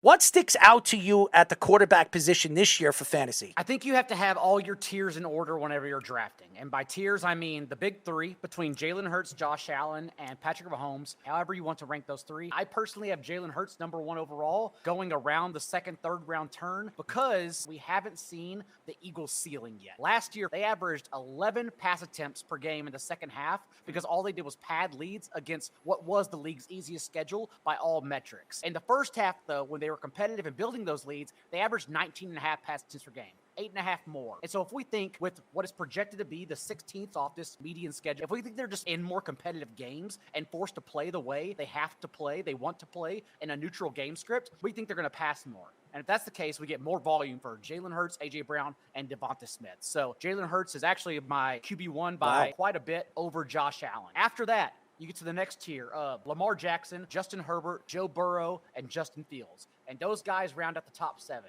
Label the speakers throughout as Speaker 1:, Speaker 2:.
Speaker 1: What sticks out to you at the quarterback position this year for fantasy?
Speaker 2: I think you have to have all your tiers in order whenever you're drafting. And by tiers, I mean the big three between Jalen Hurts, Josh Allen, and Patrick Mahomes, however you want to rank those three. I personally have Jalen Hurts number one overall, going around the second, third round turn because we haven't seen the Eagles' ceiling yet. Last year, they averaged 11 pass attempts per game in the second half because all they did was pad leads against what was the league's easiest schedule by all metrics. In the first half, though, when they were competitive and building those leads, they averaged 19 and a half pass attempts per game. 8.5 more. And so if we think with what is projected to be the 16th off this median schedule, if we think they're just in more competitive games and forced to play the way they have to play, they want to play in a neutral game script, we think they're going to pass more. And if that's the case, we get more volume for Jalen Hurts, A.J. Brown, and Devonta Smith. So Jalen Hurts is actually my QB1 by quite a bit over Josh Allen. After that, you get to the next tier of Lamar Jackson, Justin Herbert, Joe Burrow, and Justin Fields. And those guys round out the top 7.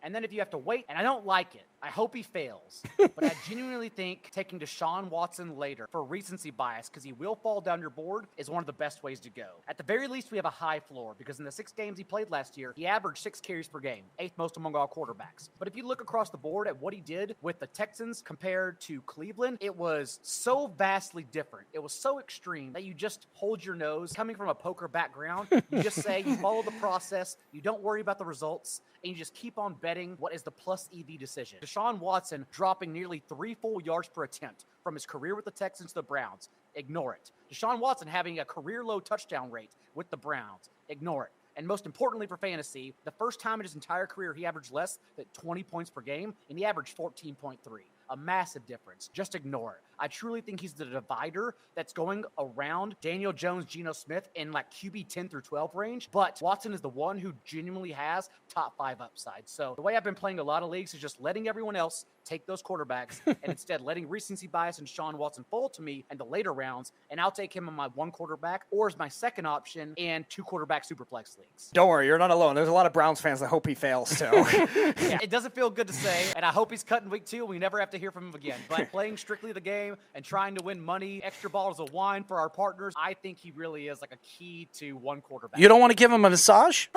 Speaker 2: And then if you have to wait, and I don't like it, I hope he fails, but I genuinely think taking DeShaun Watson later for recency bias, because he will fall down your board, is one of the best ways to go. At the very least, we have a high floor, because in the 6 games he played last year, he averaged 6 carries per game, 8th most among all quarterbacks. But if you look across the board at what he did with the Texans compared to Cleveland, it was so vastly different. It was so extreme that you just hold your nose. Coming from a poker background, you just say, you follow the process, you don't worry about the results, and you just keep on betting what is the plus EV decision. DeShaun Watson dropping nearly 3 full yards per attempt from his career with the Texans to the Browns. Ignore it. DeShaun Watson having a career low touchdown rate with the Browns. Ignore it. And most importantly for fantasy, the first time in his entire career he averaged less than 20 points per game, and he averaged 14.3. A massive difference. Just ignore it. I truly think he's the divider that's going around Daniel Jones, Geno Smith in like QB 10 through 12 range. But Watson is the one who genuinely has top 5 upside. So the way I've been playing a lot of leagues is just letting everyone else take those quarterbacks and instead letting recency bias and Deshaun Watson fall to me in the later rounds. And I'll take him on my 1 quarterback or as my second option in 2 quarterback superflex leagues.
Speaker 3: Don't worry, you're not alone. There's a lot of Browns fans that hope he fails too.
Speaker 2: Yeah, it doesn't feel good to say, and I hope he's cut in week 2 and we never have to hear from him again. But playing strictly the game and trying to win money, extra bottles of wine for our partners, I think he really is like a key to 1 quarterback.
Speaker 1: You don't want to give him a massage?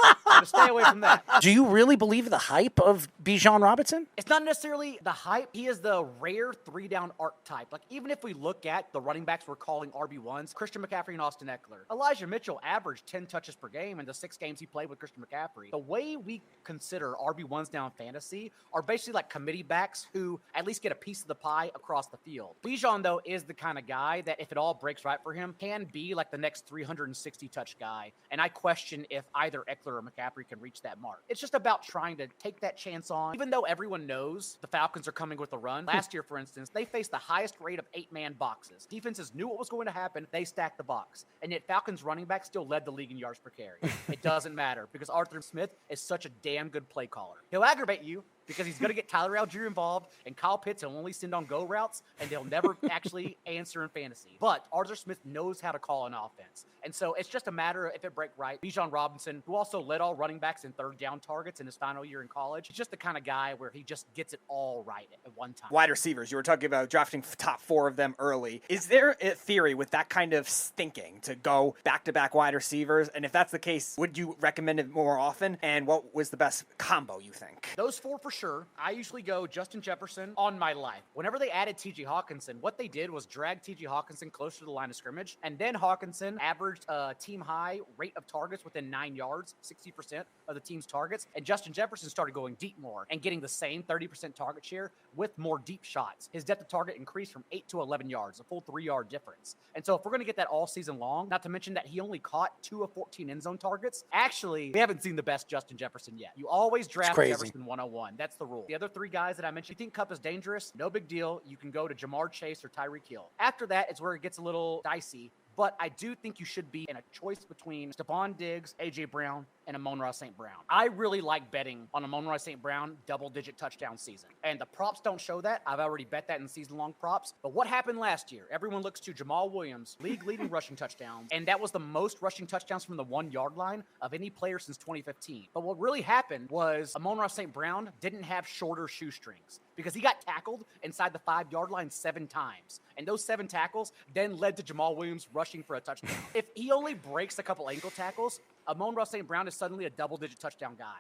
Speaker 2: Stay away from that.
Speaker 1: Do you really believe the hype of Bijan Robinson?
Speaker 2: It's not necessarily the hype. He is the rare 3-down archetype. Like, even if we look at the running backs we're calling RB1s, Christian McCaffrey and Austin Eckler. Elijah Mitchell averaged 10 touches per game in the 6 games he played with Christian McCaffrey. The way we consider RB1s now in fantasy are basically like committee backs who at least get a piece of the pie across the field. Bijan, though, is the kind of guy that if it all breaks right for him, can be like the next 360 touch guy. And I question if either Eckler or McCaffrey can reach that mark. It's just about trying to take that chance on. Even though everyone knows the Falcons are coming with a run, last year, for instance, they faced the highest rate of 8-man boxes. Defenses knew what was going to happen. They stacked the box. And yet Falcons running back still led the league in yards per carry. It doesn't matter because Arthur Smith is such a damn good play caller. He'll aggravate you because he's going to get Tyler Algier involved, and Kyle Pitts will only send on go routes, and they'll never actually answer in fantasy. But Arthur Smith knows how to call an offense. And so it's just a matter of if it break right. Bijan Robinson, who also led all running backs in 3rd down targets in his final year in college, he's just the kind of guy where he just gets it all right at one time.
Speaker 3: Wide receivers, you were talking about drafting top 4 of them early. Is there a theory with that kind of thinking to go back-to-back wide receivers? And if that's the case, would you recommend it more often? And what was the best combo, you think?
Speaker 2: Those 4 for sure. I usually go Justin Jefferson on my life. Whenever they added T.J. Hawkinson, what they did was drag T.J. Hawkinson closer to the line of scrimmage, and then Hawkinson averaged a team-high rate of targets within 9 yards, 60% of the team's targets, and Justin Jefferson started going deep more and getting the same 30% target share with more deep shots. His depth of target increased from 8 to 11 yards, a full 3-yard difference. And so if we're going to get that all season long, not to mention that he only caught 2 of 14 end zone targets, actually, we haven't seen the best Justin Jefferson yet. You always draft Jefferson 101. That's the rule. The other 3 guys that I mentioned, you think Kupp is dangerous? No big deal. You can go to Jamar Chase or Tyreek Hill. After that, it's where it gets a little dicey. But I do think you should be in a choice between Stephon Diggs, A.J. Brown, and Amon-Ra St. Brown. I really like betting on Amon-Ra St. Brown double-digit touchdown season. And the props don't show that. I've already bet that in season-long props. But what happened last year? Everyone looks to Jamal Williams, league-leading rushing touchdowns, and that was the most rushing touchdowns from the 1-yard line of any player since 2015. But what really happened was Amon-Ra St. Brown didn't have shorter shoestrings because he got tackled inside the 5-yard line 7 times. And those 7 tackles then led to Jamal Williams rushing for a touchdown. If he only breaks a couple ankle tackles, Amon-Ra St. Brown is suddenly a double-digit touchdown guy.